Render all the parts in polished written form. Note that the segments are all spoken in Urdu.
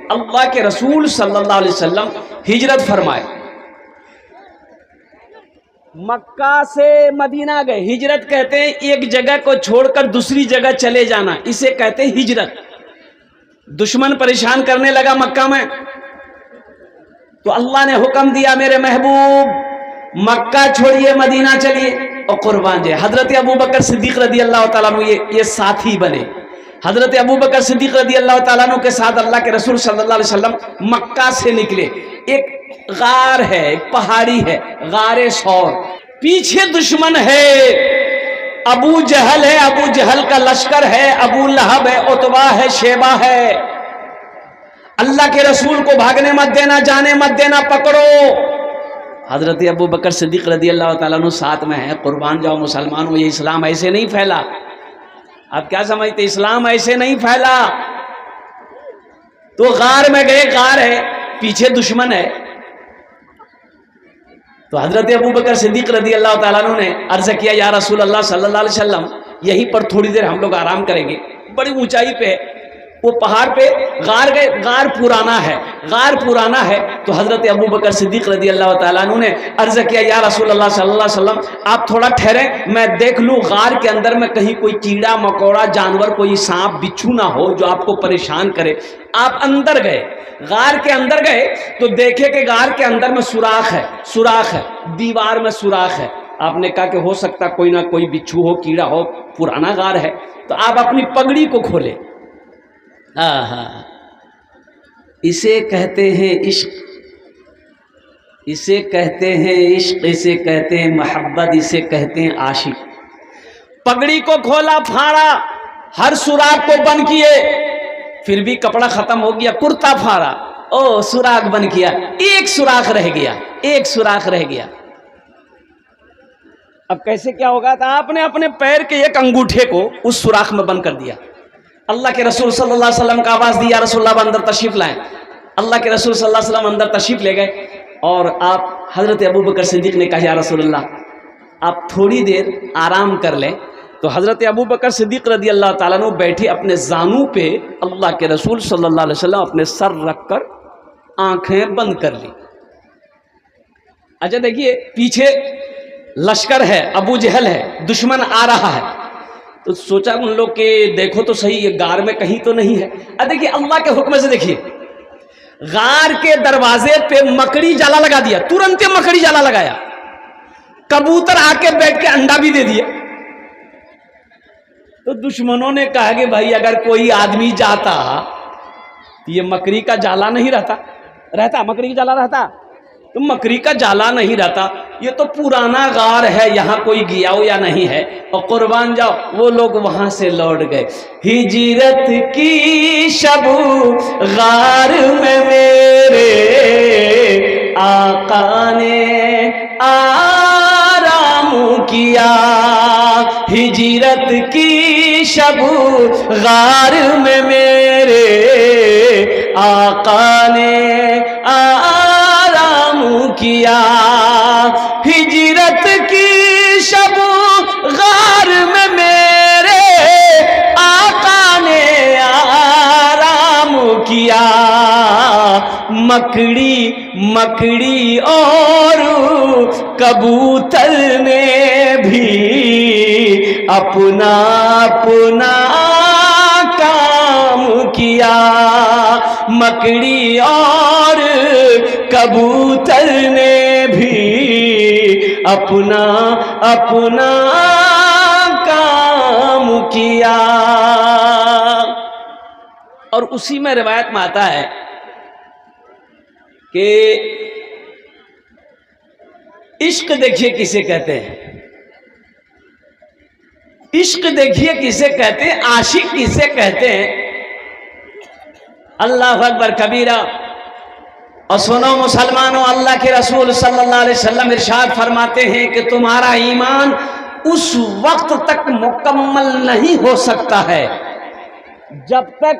اللہ کے رسول صلی اللہ علیہ وسلم ہجرت فرمائے، مکہ سے مدینہ گئے. ہجرت کہتے ہیں ایک جگہ کو چھوڑ کر دوسری جگہ چلے جانا، اسے کہتے ہیں ہجرت. دشمن پریشان کرنے لگا مکہ میں تو اللہ نے حکم دیا میرے محبوب مکہ چھوڑیے مدینہ چلیے. اور قربان جائے حضرت ابوبکر صدیق رضی اللہ تعالیٰ عنہ یہ ساتھی بنے. حضرت ابوبکر صدیق رضی اللہ تعالیٰ عنہ کے ساتھ اللہ کے رسول صلی اللہ علیہ وسلم مکہ سے نکلے. ایک غار ہے، ایک پہاڑی ہے، غار ثور. پیچھے دشمن ہے، ابو جہل ہے، ابو جہل کا لشکر ہے، ابو لہب ہے، عتبہ ہے، شیبہ ہے. اللہ کے رسول کو بھاگنے مت دینا، جانے مت دینا، پکڑو. حضرت ابو بکر صدیق رضی اللہ تعالیٰ عنہ ساتھ میں ہے. قربان جاؤ مسلمانوں، یہ اسلام ایسے نہیں پھیلا. آپ کیا سمجھتے؟ اسلام ایسے نہیں پھیلا. تو غار میں گئے، غار ہے، پیچھے دشمن ہے. تو حضرت ابو بکر صدیق رضی اللہ تعالیٰ عنہ نے عرض کیا یا رسول اللہ صلی اللہ علیہ وسلم یہیں پر تھوڑی دیر ہم لوگ آرام کریں گے. بڑی اونچائی پہ وہ پہاڑ پہ غار گئے. غار پرانا ہے، غار پرانا ہے. تو حضرت ابو بکر صدیق رضی اللہ تعالیٰ عنہ نے عرض کیا یا رسول اللہ صلی اللہ علیہ وسلم آپ تھوڑا ٹھہریں، میں دیکھ لوں غار کے اندر میں کہیں کوئی کیڑا مکوڑا جانور، کوئی سانپ بچھو نہ ہو جو آپ کو پریشان کرے. آپ اندر گئے، غار کے اندر گئے تو دیکھے کہ غار کے اندر میں سوراخ ہے، سوراخ ہے، دیوار میں سوراخ ہے. آپ نے کہا کہ ہو سکتا کوئی نہ کوئی بچھو ہو، کیڑا ہو، پرانا غار ہے. تو آپ اپنی پگڑی کو کھولے. اسے کہتے ہیں عشق، اسے کہتے ہیں عشق، اسے کہتے ہیں محبت، اسے کہتے ہیں عاشق. پگڑی کو کھولا، پھاڑا، ہر سوراخ کو بند کیے. پھر بھی کپڑا ختم ہو گیا، کرتا پھاڑا، او سوراخ بند کیا، ایک سوراخ رہ گیا، ایک سوراخ رہ گیا. اب کیسے کیا ہوگا؟ تو آپ نے اپنے پیر کے ایک انگوٹھے کو اس سوراخ میں بند کر دیا. اللہ کے رسول صلی اللہ علیہ وسلم کا آواز دیا یا رسول اللہ اندر تشریف لائیں. اللہ کے رسول صلی اللہ علیہ وسلم اندر تشریف لے گئے. اور آپ حضرت ابوبکر صدیق نے کہا یا رسول اللہ آپ تھوڑی دیر آرام کر لیں. تو حضرت ابوبکر صدیق رضی اللہ تعالیٰ عنہ بیٹھے اپنے زانوں پہ، اللہ کے رسول صلی اللہ علیہ وسلم اپنے سر رکھ کر آنکھیں بند کر لی. اچھا دیکھیے پیچھے لشکر ہے، ابو جہل ہے، دشمن آ رہا ہے. تو سوچا ان لوگ کہ دیکھو تو صحیح یہ غار میں کہیں تو نہیں ہے. اب دیکھیے اللہ کے حکم سے دیکھیے غار کے دروازے پہ مکڑی جالا لگا دیا، ترنت مکڑی جالا لگایا. کبوتر آ کے بیٹھ کے انڈا بھی دے دیا. تو دشمنوں نے کہا کہ بھائی اگر کوئی آدمی جاتا تو یہ مکڑی کا جالا نہیں رہتا، مکڑی کا جالا رہتا تو مکڑی کا جالا نہیں رہتا. یہ تو پرانا غار ہے، یہاں کوئی گیا ہو یا نہیں ہے. اور قربان جاؤ وہ لوگ وہاں سے لوٹ گئے. ہجرت کی شب غار میں میرے آقا نے آرام کیا. ہجرت کی شب غار میں میرے آقا نے آرام کیا. ہجرت کی شب غار میں میرے آقا نے آرام کیا. مکڑی اور کبوتر نے بھی اپنا کام کیا. مکڑی اور کبوتر نے بھی اپنا کام کیا. اور اسی میں روایت میں آتا ہے کہ عشق دیکھیے کسے کہتے ہیں، عشق دیکھیے کسے کہتے ہیں، عاشق کسے کہتے ہیں. اللہ اکبر کبیرہ. اور سنو مسلمانوں، اللہ کے رسول صلی اللہ علیہ وسلم ارشاد فرماتے ہیں کہ تمہارا ایمان اس وقت تک مکمل نہیں ہو سکتا ہے جب تک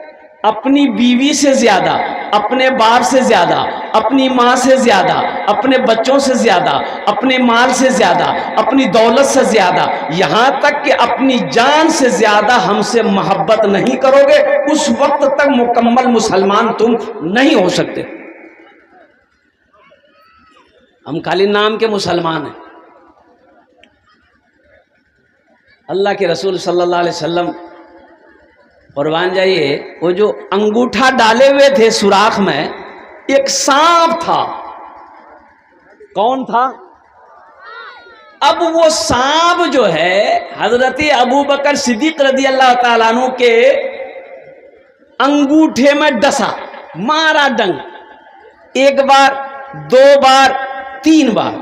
اپنی بیوی سے زیادہ، اپنے باپ سے زیادہ، اپنی ماں سے زیادہ، اپنے بچوں سے زیادہ، اپنے مال سے زیادہ، اپنی دولت سے زیادہ، یہاں تک کہ اپنی جان سے زیادہ ہم سے محبت نہیں کرو گے، اس وقت تک مکمل مسلمان تم نہیں ہو سکتے۔ ہم خالی نام کے مسلمان ہیں۔ اللہ کے رسول صلی اللہ علیہ وسلم، قربان جائیے، وہ جو انگوٹھا ڈالے ہوئے تھے سوراخ میں، ایک سانپ تھا۔ کون تھا؟ اب وہ سانپ جو ہے حضرت ابو بکر صدیق رضی اللہ تعالیٰ عنہ کے انگوٹھے میں ڈسا، مارا ڈنگ، ایک بار، دو بار، تین بار،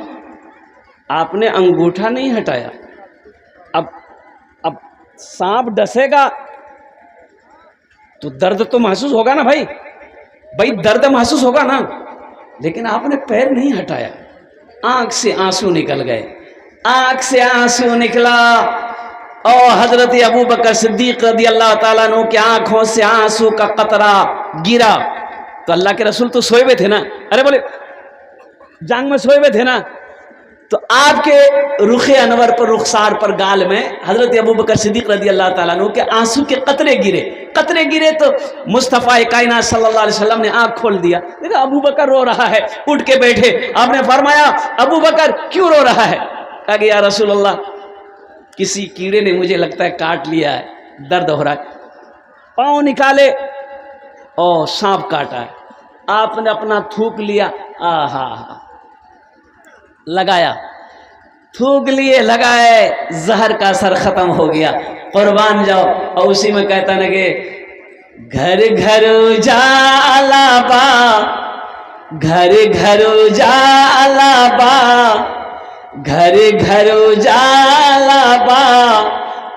آپ نے انگوٹھا نہیں ہٹایا۔ اب سانپ ڈسے گا تو درد تو محسوس ہوگا نا بھائی درد محسوس ہوگا نا، لیکن آپ نے پیر نہیں ہٹایا۔ آنکھ سے آنسو نکل گئے، آنکھ سے آنسو نکلا، اور حضرت ابو بکر صدیق رضی اللہ تعالیٰ عنہ کی آنکھوں سے آنسو کا قطرہ گرا۔ تو اللہ کے رسول تو سوئے ہوئے تھے نا، ارے بولے جنگ میں سوئے ہوئے تھے نا، تو آپ کے رخ انور پر، رخسار پر، گال میں حضرت ابو بکر صدیق رضی اللہ تعالیٰ عنہ کے آنسو کے قطرے گرے تو مصطفیٰ کائنات صلی اللہ علیہ وسلم نے آنکھ کھول دیا، دیکھا ابو بکر رو رہا ہے، اٹھ کے بیٹھے۔ آپ نے فرمایا ابو بکر کیوں رو رہا ہے؟ کہا کہ یا رسول اللہ کسی کیڑے نے مجھے لگتا ہے کاٹ لیا ہے، درد ہو رہا ہے۔ پاؤں نکالے اور سانپ کاٹا ہے، آپ نے اپنا تھوک لیا، آہا لگایا، تھوک لیے، لگائے، زہر کا اثر ختم ہو گیا، قربان جاؤ۔ اور اسی میں کہتا نا کہ گھر گھر اجالا با، گھر گھر اجالا با، گھر گھر اجالا با،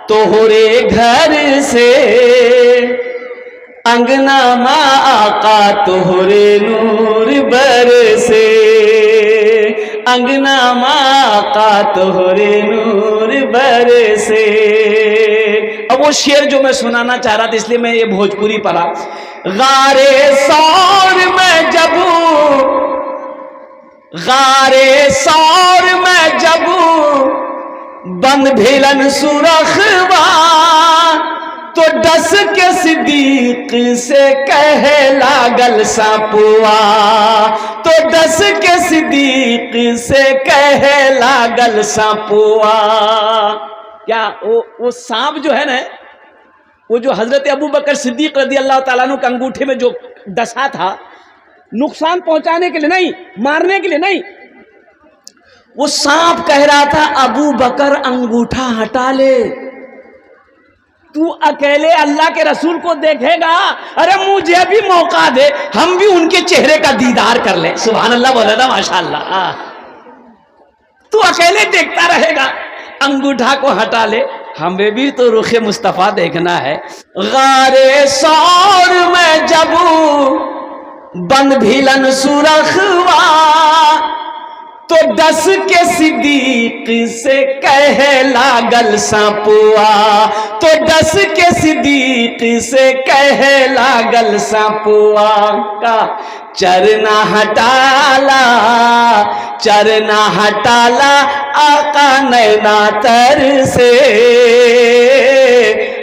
توہرے گھر سے انگنا ماں آقا توہرے نور برسے، انگنا ماں آقا توہرے نور برسے۔ اب وہ شعر جو میں سنانا چاہ رہا تھا، اس لیے میں یہ بھوجپوری پڑھا۔ غارے سور میں جب، غارے سور میں جب بند بھیلن سرخوا، تو ڈس کے صدیق سے کہے لاگل ساپوا، تو ڈس کے صدیق سے کہے لاگل ساپوا۔ کیا وہ سانپ جو ہے نا، وہ جو حضرت ابو بکر صدیق رضی اللہ تعالیٰ عنہ کے انگوٹھے میں جو ڈسا تھا، نقصان پہنچانے کے لیے نہیں، مارنے کے لیے نہیں، وہ سانپ کہہ رہا تھا ابو بکر انگوٹھا ہٹا لے، تو اکیلے اللہ کے رسول کو دیکھے گا، ارے مجھے بھی موقع دے، ہم بھی ان کے چہرے کا دیدار کر لیں۔ سبحان اللہ بولا تھا، ماشاءاللہ۔ تو اکیلے دیکھتا رہے گا، انگوٹھا کو ہٹا لے، ہمیں بھی تو رخ مصطفیٰ دیکھنا ہے۔ غارے سور میں جب بند بھیلن سرخوا، تو ڈس کے صدیق سے کہے لاگل سانپوا، تو ڈس کے صدیق سے کہے لاگل سانپوا۔ کا چرنا ہٹالا، چرنا ہٹالا آقا نینا تر سے،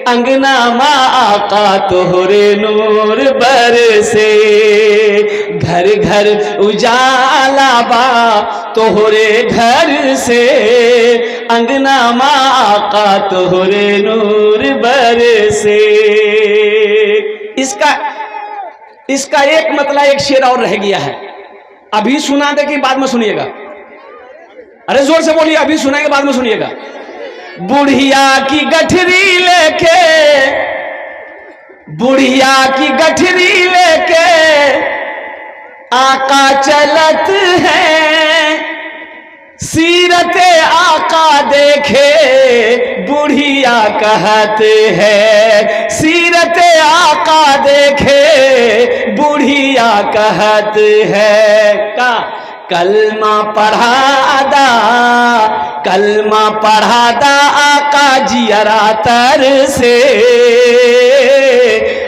انگنا ماں آقا توہرے نور برسے، گھر گھر اجالا با توہرے گھر سے، انگنا ماں آقا توہرے نور برسے۔ اس کا ایک مطلب ایک شعر اور رہ گیا ہے، ابھی سنا دے کہ بعد میں سنیے گا، ارے زور سے بولیے، ابھی سنائیں گے بعد میں سنیے گا۔ بڑھیا کی گٹھری لے کے، بڑھیا کی گٹھری لے کے آقا چلت ہے، سیرت آقا دیکھے بڑھیا کہت ہے، سیرت آقا دیکھے بڑھیا کہت ہے۔ کا کلمہ پڑھا دا، کلمہ پڑھا دا آقا جیرا تر سے،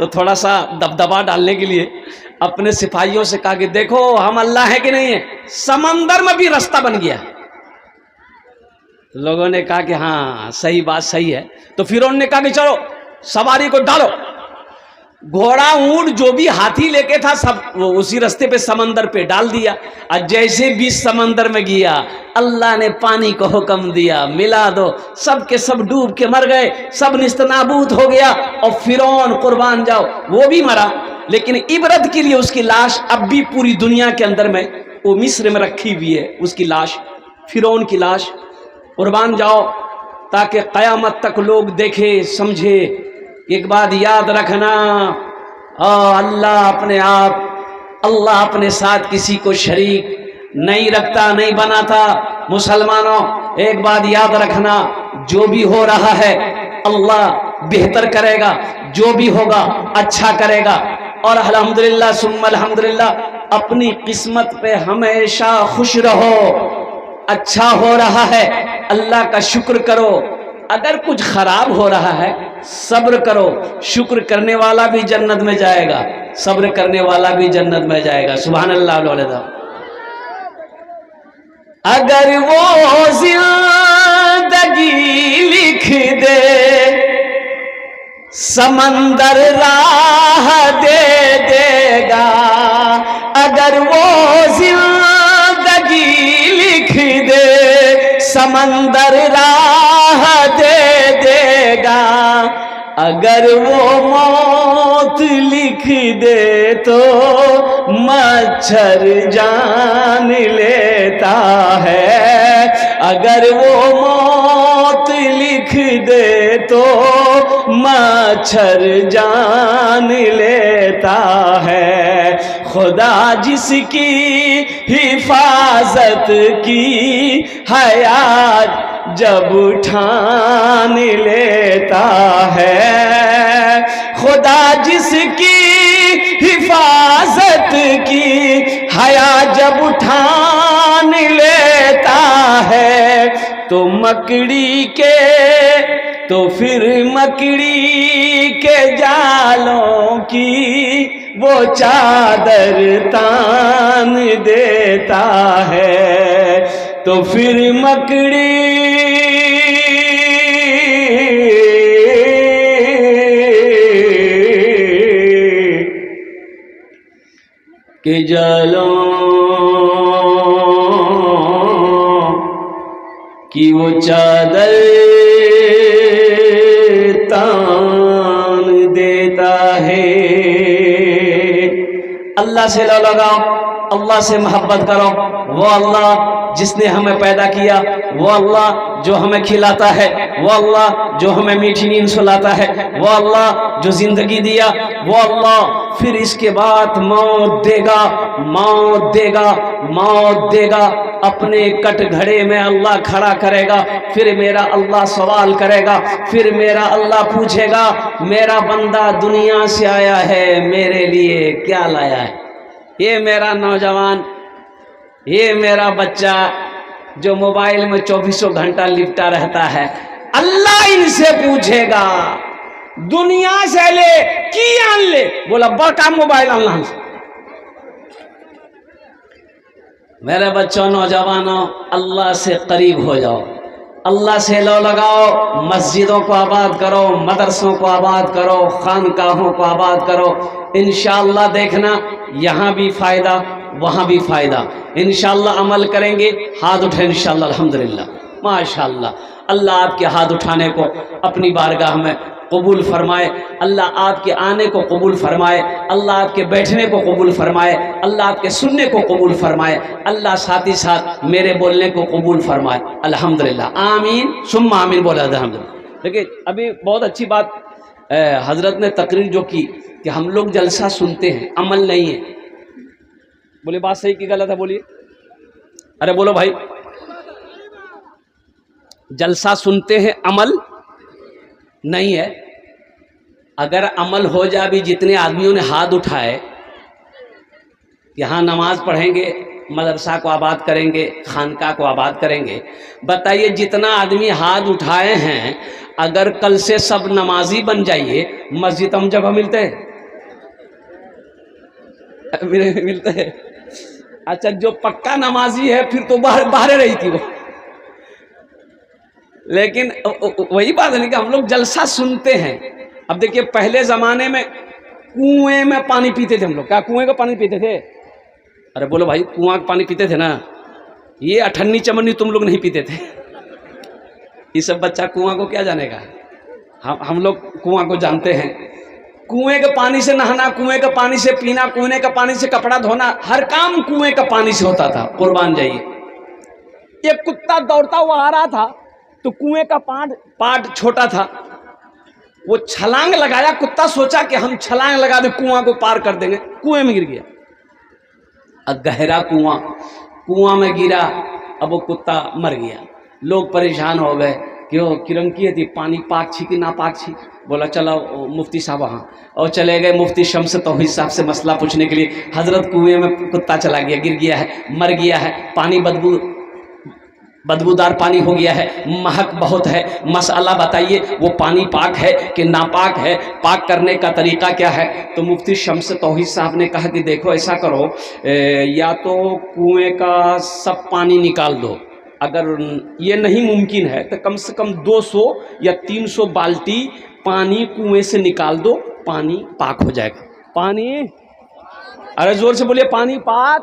تو تھوڑا سا دبدبا ڈالنے کے لیے اپنے سپاہیوں سے کہا کہ دیکھو ہم اللہ ہیں کہ نہیں ہیں، سمندر میں بھی راستہ بن گیا۔ لوگوں نے کہا کہ ہاں صحیح بات صحیح ہے۔ تو فرعون نے کہا کہ چلو سواری کو ڈالو، گھوڑا اونٹ جو بھی ہاتھی لے کے تھا سب وہ اسی راستے پہ سمندر پہ ڈال دیا، اور جیسے بھی سمندر میں گیا اللہ نے پانی کو حکم دیا ملا دو، سب کے سب ڈوب کے مر گئے، سب نیست نابود ہو گیا، اور فرعون قربان جاؤ وہ بھی مرا، لیکن عبرت کے لیے اس کی لاش اب بھی پوری دنیا کے اندر میں وہ مصر میں رکھی ہوئی ہے، اس کی لاش، فرعون کی لاش، قربان جاؤ، تاکہ قیامت تک لوگ دیکھے سمجھے۔ ایک بات یاد رکھنا، اللہ اپنے آپ، اللہ اپنے ساتھ کسی کو شریک نہیں رکھتا، نہیں بناتا۔ مسلمانوں ایک بات یاد رکھنا، جو بھی ہو رہا ہے اللہ بہتر کرے گا، جو بھی ہوگا اچھا کرے گا، اور الحمدللہ ثم الحمدللہ اپنی قسمت پہ ہمیشہ خوش رہو۔ اچھا ہو رہا ہے اللہ کا شکر کرو، اگر کچھ خراب ہو رہا ہے صبر کرو، شکر کرنے والا بھی جنت میں جائے گا، صبر کرنے والا بھی جنت میں جائے گا۔ سبحان اللہ علیہ۔ اگر وہ زندگی لکھ دے سمندر راہ دے دے گا، اگر وہ زندگی لکھ دے سمندر راہ دے دے گا، اگر وہ موت لکھ دے تو مچھر جان لیتا ہے، اگر وہ موت لکھ دے تو مچھر جان لیتا ہے۔ خدا جس کی حفاظت کی حیات جب ٹھان لیتا ہے، خدا جس کی حفاظت کی حیات جب ٹھان لیتا ہے، تو مکڑی کے تو پھر مکڑی کے جالوں کی وہ چادر تان دیتا ہے، تو پھر مکڑی کے جالوں کی وہ چادر تان دیتا ہے۔ اللہ سے لو لگاؤ، اللہ سے محبت کرو، وہ اللہ جس نے ہمیں پیدا کیا، وہ اللہ جو ہمیں کھلاتا ہے، وہ اللہ جو ہمیں میٹھی نیند سلاتا ہے، وہ اللہ جو زندگی دیا، وہ اللہ پھر اس کے بعد موت دے گا، موت دے گا، موت دے گا، اپنے کٹ گھڑے میں اللہ کھڑا کرے گا، پھر میرا اللہ سوال کرے گا، پھر میرا اللہ پوچھے گا میرا بندہ دنیا سے آیا ہے میرے لیے کیا لایا ہے؟ یہ میرا نوجوان، یہ میرا بچہ جو موبائل میں 24 گھنٹہ لپٹا رہتا ہے، اللہ ان سے پوچھے گا دنیا سے لے کی آن لے؟ بولا بڑا موبائل اللہ سے۔ میرے بچوں نوجوانوں اللہ سے قریب ہو جاؤ، اللہ سے لو لگاؤ، مسجدوں کو آباد کرو، مدرسوں کو آباد کرو، خانقاہوں کو آباد کرو، انشاءاللہ دیکھنا یہاں بھی فائدہ وہاں بھی فائدہ، انشاءاللہ عمل کریں گے، ہاتھ اٹھیں انشاءاللہ الحمدللہ ماشاءاللہ۔ اللہ آپ کے ہاتھ اٹھانے کو اپنی بارگاہ میں قبول فرمائے، اللہ آپ کے آنے کو قبول فرمائے، اللہ آپ کے بیٹھنے کو قبول فرمائے، اللہ آپ کے سننے کو قبول فرمائے، اللہ ساتھ ہی ساتھ میرے بولنے کو قبول فرمائے الحمدللہ، آمین ثم آمین بولا الحمدللہ۔ دیکھیں ابھی بہت اچھی بات حضرت نے تقریر جو کی کہ ہم لوگ جلسہ سنتے ہیں عمل نہیں ہے، بولے بات صحیح کی غلط ہے؟ بولیے، ارے بولو بھائی، جلسہ سنتے ہیں عمل نہیں ہے۔ اگر عمل ہو جائے بھی جتنے آدمیوں نے ہاتھ اٹھائے یہاں نماز پڑھیں گے، مدرسہ کو آباد کریں گے، خانقاہ کو آباد کریں گے، بتائیے جتنا آدمی ہاتھ اٹھائے ہیں اگر کل سے سب نمازی بن جائیے مسجد ہم جگہ ملتے ہیں؟ ملتا ہے. اچھا جو پکا نمازی ہے پھر تو باہر رہی تھی وہ. لیکن وہی بات ہے کہ ہم لوگ جلسہ سنتے ہیں. اب دیکھیے پہلے زمانے میں کنویں میں پانی پیتے تھے ہم لوگ. کیا کنویں کا پانی پیتے تھے؟ ارے بولو بھائی کنواں کا پانی پیتے تھے نا. یہ اٹھنی چمنی تم لوگ نہیں پیتے تھے. یہ سب بچہ کنواں کو کیا جانے گا. ہم لوگ کنواں کو جانتے ہیں. کنویں کے پانی سے نہانا, کنویں کے پانی سے پینا, کنویں کے پانی سے کپڑا دھونا, ہر کام کنویں کے پانی سے ہوتا تھا. قربان جائیے. ایک کتا دوڑتا ہوا آ رہا تھا تو کنویں کا پاٹ چھوٹا تھا, وہ چھلانگ لگایا. کتا سوچا کہ ہم چھلانگ لگا دیں کنواں کو پار کر دیں گے, کنویں میں گر گیا. اب گہرا کنواں میں گرا. اب وہ کتا مر گیا. لوگ پریشان ہو گئے کہ وہ کرم کی تھی پانی پاک چھی کہ ناپاک چھی. بولا چلو مفتی صاحب وہاں, اور چلے گئے مفتی شمس توحید صاحب سے مسئلہ پوچھنے کے لیے. حضرت کنویں میں کتا چلا گیا, گر گیا ہے, مر گیا ہے, پانی بدبودار پانی ہو گیا ہے, مہک بہت ہے, مسئلہ بتائیے وہ پانی پاک ہے کہ ناپاک ہے, پاک کرنے کا طریقہ کیا ہے. تو مفتی شمس توحید صاحب نے کہا کہ دیکھو ایسا کرو, یا تو کنویں کا سب پانی نکال دو, اگر یہ نہیں ممکن ہے تو کم سے کم 200 یا 300 بالٹی پانی کنویں سے نکال دو, پانی پاک ہو جائے گا. پانی, ارے زور سے بولیے, پانی پاک.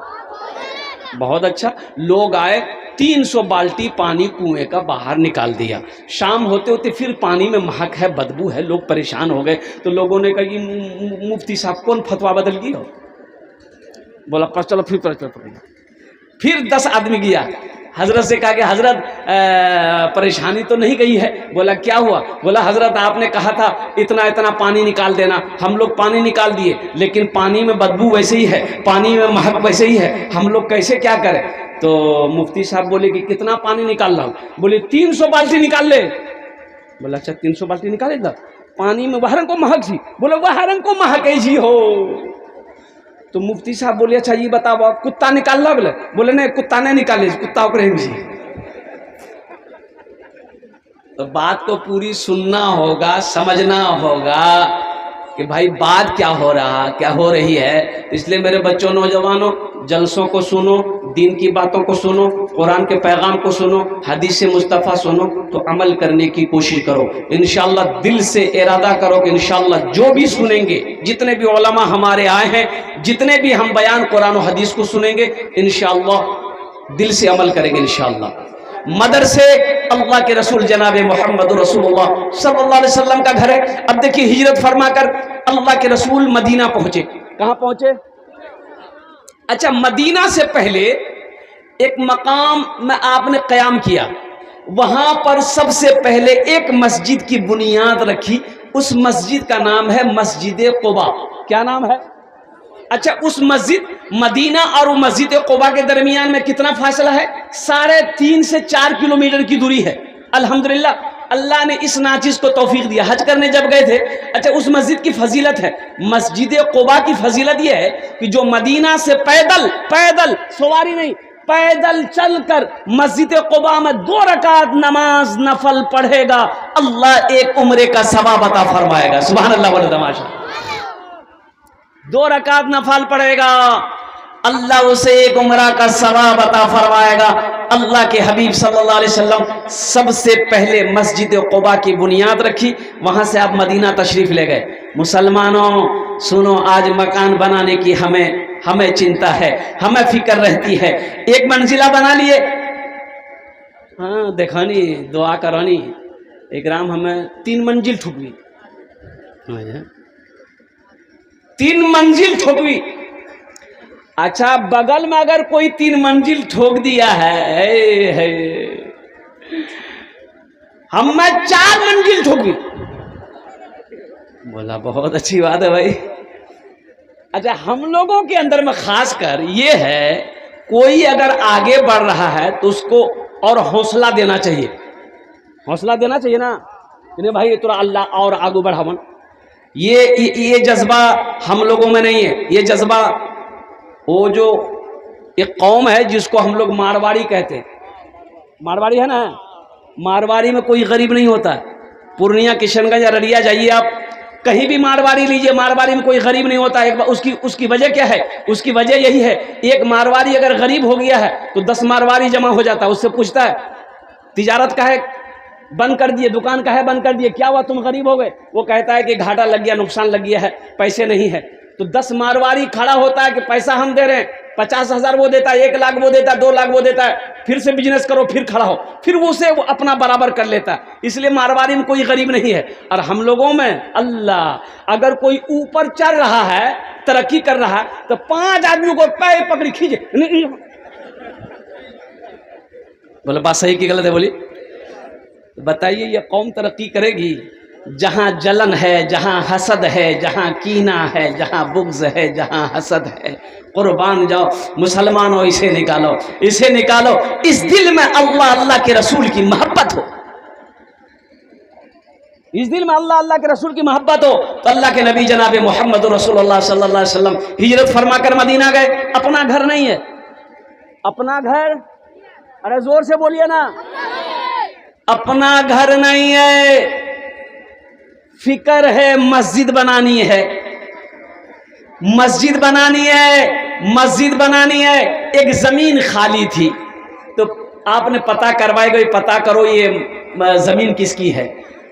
بہت اچھا. لوگ آئے, 300 بالٹی پانی کنویں کا باہر نکال دیا. شام ہوتے ہوتے پھر پانی میں مہک ہے, بدبو ہے, لوگ پریشان ہو گئے. تو لوگوں نے کہا کہ مفتی صاحب کون فتویٰ بدل گیا. بولا پس چلو پھر 10 آدمی گیا. حضرت سے کہا کہ حضرت پریشانی تو نہیں گئی ہے. بولا کیا ہوا. بولا حضرت آپ نے کہا تھا اتنا پانی نکال دینا, ہم لوگ پانی نکال دیے, لیکن پانی میں بدبو ویسے ہی ہے, پانی میں مہک ویسے ہی ہے, ہم لوگ کیسے کیا کریں. تو مفتی صاحب بولے کہ کتنا پانی نکال رہا ہوں. بولے 300 بالٹی نکال لے. بولا اچھا 300 بالٹی نکالے گا. پانی میں وہ رنگ کو مہک جی. بولے وہ رنگ کو مہک جی ہو. تو مفتی صاحب بولے اچھا یہ بتاؤ کتا نکال لا. بولے نہیں کتا نہیں نکالے, کتا اوپر جی. تو بات کو پوری سننا ہوگا, سمجھنا ہوگا کہ بھائی بات کیا ہو رہی ہے. اس لیے میرے بچوں, نوجوانوں, جلسوں کو سنو, دین کی باتوں کو سنو, قرآن کے پیغام کو سنو, حدیث مصطفیٰ سنو, تو عمل کرنے کی کوشش کرو. انشاءاللہ دل سے ارادہ کرو کہ انشاءاللہ جو بھی سنیں گے, جتنے بھی علماء ہمارے آئے ہیں, جتنے بھی ہم بیان قرآن و حدیث کو سنیں گے, انشاءاللہ دل سے عمل کریں گے انشاءاللہ. مدرسے اللہ کے رسول جناب محمد رسول اللہ صلی اللہ علیہ وسلم کا گھر ہے. اب دیکھیے ہجرت فرما کر اللہ کے رسول مدینہ پہنچے. کہاں پہنچے؟ اچھا مدینہ سے پہلے ایک مقام میں آپ نے قیام کیا, وہاں پر سب سے پہلے ایک مسجد کی بنیاد رکھی. اس مسجد کا نام ہے مسجد قباء. کیا نام ہے؟ اچھا اس مسجد مدینہ اور مسجد قباء کے درمیان میں کتنا فاصلہ ہے؟ 3.5 سے 4 کلومیٹر کی دوری ہے. الحمدللہ اللہ نے اس ناچیز کو توفیق دیا. حج کرنے جب گئے تھے, اچھا اس مسجد کی فضیلت ہے, مسجد قباء کی فضیلت یہ ہے کہ جو مدینہ سے پیدل سواری نہیں, پیدل چل کر مسجد قباء میں 2 رکعت نماز نفل پڑھے گا, اللہ ایک عمرے کا ثواب عطا فرمائے گا. سبحان اللہ والتماشا. 2 رکعت نفل پڑھے گا, اللہ اسے ایک عمرہ کا ثواب عطا فرمائے گا. اللہ کے حبیب صلی اللہ علیہ وسلم سب سے پہلے مسجد قباء کی بنیاد رکھی, وہاں سے آپ مدینہ تشریف لے گئے. مسلمانوں سنو, آج مکان بنانے کی ہمیں چنتا ہے, ہمیں فکر رہتی ہے. ایک منزلہ بنا لیے, ہاں دیکھانی دعا کرانی, اکرام ہمیں 3 منزل ٹھکوی, 3 منزل ٹھوکوی. اچھا بغل میں اگر کوئی 3 منزل ٹھوک دیا ہے, ہم میں 4 منزل ٹھوکوی. بولا بہت اچھی بات ہے بھائی. اچھا ہم لوگوں کے اندر میں خاص کر یہ ہے, کوئی اگر آگے بڑھ رہا ہے تو اس کو اور حوصلہ دینا چاہیے. حوصلہ دینا چاہیے نا, کہ بھائی تو اللہ اور آگے بڑھاون. یہ جذبہ ہم لوگوں میں نہیں ہے. یہ جذبہ وہ جو ایک قوم ہے جس کو ہم لوگ مارواڑی کہتے ہیں, مارواڑی ہے نا, مارواڑی میں کوئی غریب نہیں ہوتا ہے. پورنیہ, کشن گنج, ارریہ جائیے آپ, کہیں بھی مارواڑی لیجئے، مارواڑی میں کوئی غریب نہیں ہوتا. ایک اس کی وجہ کیا ہے؟ اس کی وجہ یہی ہے، ایک مارواڑی اگر غریب ہو گیا ہے تو 10 مارواڑی جمع ہو جاتا ہے، اس سے پوچھتا ہے تجارت کا ہے بند کر دیے، دکان کا ہے بند کر دیے، کیا ہوا تم غریب ہو گئے؟ وہ کہتا ہے کہ گھاٹا لگ گیا، نقصان لگ گیا ہے، پیسے نہیں ہے. تو 10 مارواڑی کھڑا ہوتا ہے کہ پیسہ ہم دے رہے ہیں، 50,000 وہ دیتا ہے، 1 لاکھ وہ دیتا ہے، 2 لاکھ وہ دیتا ہے، پھر سے بزنس کرو، پھر کھڑا ہو، پھر وہ اسے اپنا برابر کر لیتا ہے. اس لیے مارواڑی میں کوئی غریب نہیں ہے. اور ہم لوگوں میں اللہ، اگر کوئی اوپر چڑھ رہا ہے، ترقی کر رہا ہے، تو 5 آدمیوں کو پیر پکڑی کھینچے. بولے بات صحیح کی غلط ہے؟ بولی بتائیے یہ قوم ترقی کرے گی جہاں جلن ہے، جہاں حسد ہے، جہاں کینہ ہے، جہاں بغض ہے، جہاں حسد ہے. قربان جاؤ مسلمانوں، اسے نکالو، اسے نکالو. اس دل میں اللہ اللہ کے رسول کی محبت ہو، اس دل میں اللہ اللہ کے رسول کی محبت ہو تو اللہ کے نبی جناب محمد رسول اللہ صلی اللہ علیہ وسلم ہجرت فرما کر مدینہ گئے. اپنا گھر نہیں ہے، اپنا گھر، ارے زور سے بولیے نا، اپنا گھر نہیں ہے. فکر ہے مسجد بنانی ہے، مسجد بنانی ہے، مسجد بنانی ہے. ایک زمین خالی تھی تو آپ نے پتہ کروائی گئی، پتہ کرو یہ زمین کس کی ہے.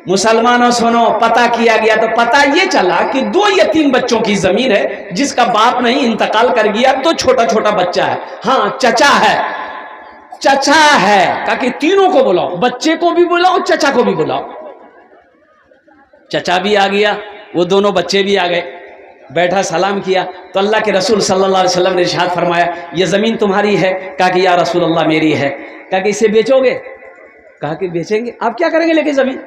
مسلمانوں سنو، پتہ کیا گیا تو پتہ یہ چلا کہ 2 یتیم بچوں کی زمین ہے جس کا باپ نہیں، انتقال کر گیا. تو چھوٹا چھوٹا بچہ ہے، ہاں چچا ہے، چچا ہے. کہا کہ تینوں کو بلاؤ، بچے کو بھی بلاؤ، چچا کو بھی بلاؤ. چچا بھی آ گیا، وہ دونوں بچے بھی آ گئے. بیٹھا سلام کیا تو اللہ کے رسول صلی اللہ علیہ وسلم نے ارشاد فرمایا یہ زمین تمہاری ہے؟ کہا کہ یا رسول اللہ میری ہے. کہا کہ اسے بیچو گے؟ کہا کہ بیچیں گے. آپ کیا کریں گے لے کے زمین؟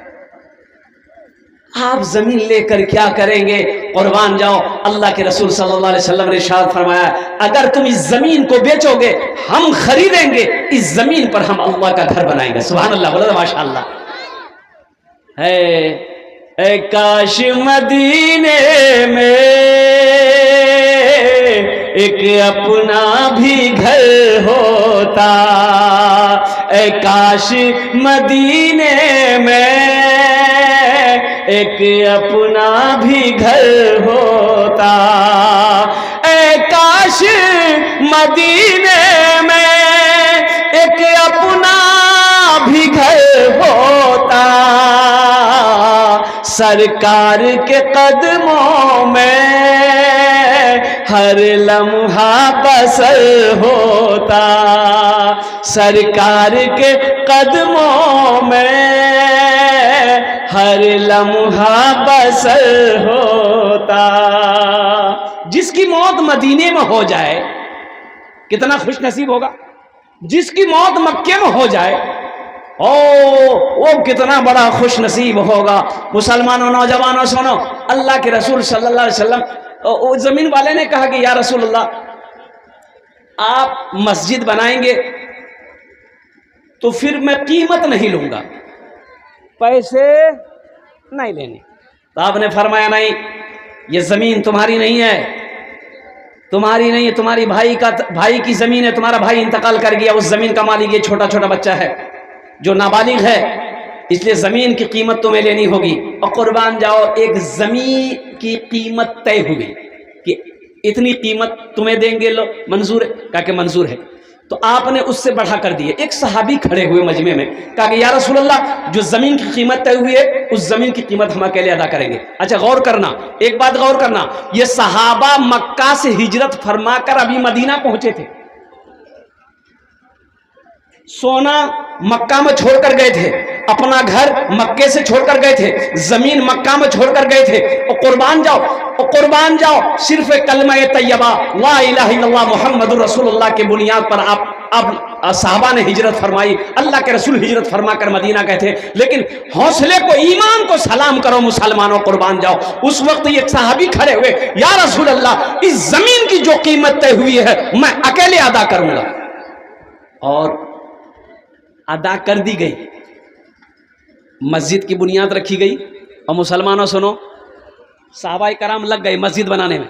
آپ زمین لے کر کیا کریں گے؟ قربان جاؤ اللہ کے رسول صلی اللہ علیہ وسلم نے ارشاد فرمایا اگر تم اس زمین کو بیچو گے ہم خریدیں گے، اس زمین پر ہم اللہ کا گھر بنائیں گے. سبحان اللہ، بولا ماشاء اللہ. اے کاش مدینے میں ایک اپنا بھی گھر ہوتا، اے کاش مدینے میں ایک اپنا بھی گھر ہوتا، اے کاش مدینے میں ایک اپنا بھی گھر ہوتا، سرکار کے قدموں میں ہر لمحہ بسر ہوتا، سرکار کے قدموں میں ہر لمحہ بسر ہوتا. جس کی موت مدینے میں ہو جائے کتنا خوش نصیب ہوگا، جس کی موت مکے میں ہو جائے وہ کتنا بڑا خوش نصیب ہوگا. مسلمانوں، نوجوانوں سنو، اللہ کے رسول صلی اللہ علیہ وسلم، زمین والے نے کہا کہ یا رسول اللہ آپ مسجد بنائیں گے تو پھر میں قیمت نہیں لوں گا، پیسے نہیں لینے. تو آپ نے فرمایا نہیں، یہ زمین تمہاری نہیں ہے، تمہاری نہیں ہے، تمہاری بھائی کی زمین ہے، تمہارا بھائی انتقال کر گیا، اس زمین کا مالک یہ چھوٹا چھوٹا بچہ ہے جو نابالغ ہے، اس لیے زمین کی قیمت تمہیں لینی ہوگی. اور قربان جاؤ ایک زمین کی قیمت طے ہوئی کہ اتنی قیمت تمہیں دیں گے، لو منظور ہے؟ کہا کہ منظور ہے. تو آپ نے اس سے بڑھا کر دیے. ایک صحابی کھڑے ہوئے مجمع میں، کہا کہ یا رسول اللہ جو زمین کی قیمت طے ہوئی ہے اس زمین کی قیمت ہم اکیلے ادا کریں گے. اچھا غور کرنا، ایک بات غور کرنا، یہ صحابہ مکہ سے ہجرت فرما کر ابھی مدینہ پہنچے تھے، سونا مکہ میں چھوڑ کر گئے تھے، اپنا گھر مکے سے چھوڑ کر گئے تھے، زمین مکہ میں چھوڑ کر گئے تھے. اور قربان جاؤ صرف کلمہ طیبہ لا الہ الا اللہ محمد رسول اللہ کے بنیاد پر اب صحابہ نے ہجرت فرمائی. اللہ کے رسول ہجرت فرما کر مدینہ گئے تھے، لیکن حوصلے کو، ایمان کو سلام کرو مسلمانوں. قربان جاؤ اس وقت یہ صحابی کھڑے ہوئے، یا رسول اللہ اس زمین کی جو قیمت طے ہوئی ہے میں اکیلے ادا کروں گا. اور ادا کر دی گئی، مسجد کی بنیاد رکھی گئی. اور مسلمانوں سنو، صحابہ کرام لگ گئے مسجد بنانے میں.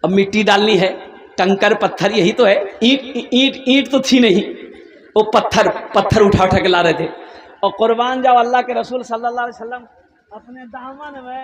اب مٹی ڈالنی ہے، کنکر پتھر یہی تو ہے، اینٹ تو تھی نہیں، وہ پتھر اٹھا کے لا رہے تھے. اور قربان جاؤ اللہ کے رسول صلی اللہ علیہ وسلم اپنے دامن میں